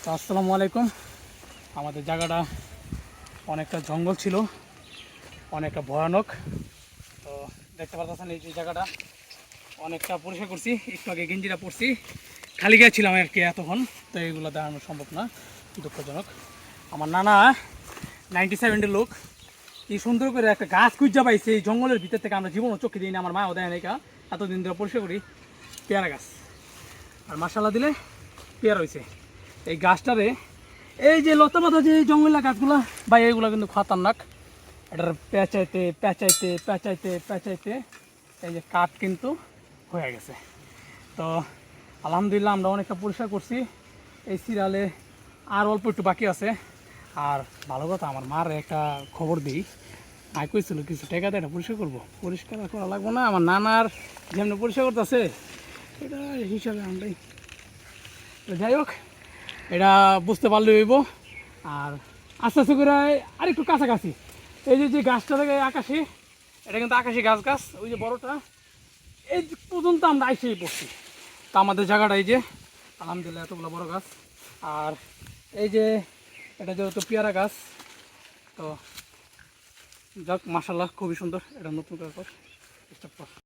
তো আসসালামু আলাইকুম। আমাদের জায়গাটা অনেকটা জঙ্গল ছিল, অনেকটা ভয়ানক। তো দেখতে পাচ্ছেন এই যে জায়গাটা অনেকটা পরিষ্কার করছি, একটু আগে গেঞ্জিটা পরছি, খালি গায়ে ছিলাম আর কি এতক্ষণ। তো এইগুলো দেখানো সম্ভব না, দুঃখজনক। আমার নানা 97-এর লোক এই সুন্দর করে একটা গাছ খুঁজা পাইছে এই জঙ্গলের ভিতর থেকে। আমরা জীবনও চোখে দিই না, আমার মাও দেয় না, এতদিন ধরে পরিষ্কার করি। পেয়ারা গাছ, আর মাসালা দিলে পেয়ারা হয়েছে এই গাছটারে। এই যে লতা পাতা যে জঙ্গলা গাছগুলা বা এইগুলো কিন্তু খতরনাক। এটার পেঁচাইতে পেঁচাইতে পেঁচাইতে পেঁচাইতে এই যে কাঠ কিন্তু হয়ে গেছে। তো আলহামদুলিল্লাহ আমরা অনেকটা পরিষ্কার করছি। এই সিরিয়ালে আর অল্প একটু বাকি আছে। আর ভালো কথা, আমার মার একটা খবর দিই, আয় কইছিল কিছু টাকা দিয়ে এটা পরিষ্কার করবো। পরিষ্কার করা লাগবো না, আমার নানার যেমনি পরিষ্কার করতেছে এটা হিসাবে আমরাই। যাই হোক, এটা বুঝতে পারলে হইব। আর আস্তে আস্তে করে আর একটু কাছাকাছি এই যে গাছটা থেকে আকাশি, এটা কিন্তু আকাশি গাছ গাছ ওই যে বড়টা এই পর্যন্ত আমরা আইসেই পড়ছি। তা আমাদের জায়গাটা এই যে আলহামদুলিল্লাহ এতগুলো বড় গাছ। আর এই যে এটা যেহেতু পেয়ারা গাছ, তো যাক মাশাআল্লাহ খুবই সুন্দর। এটা নতুন করে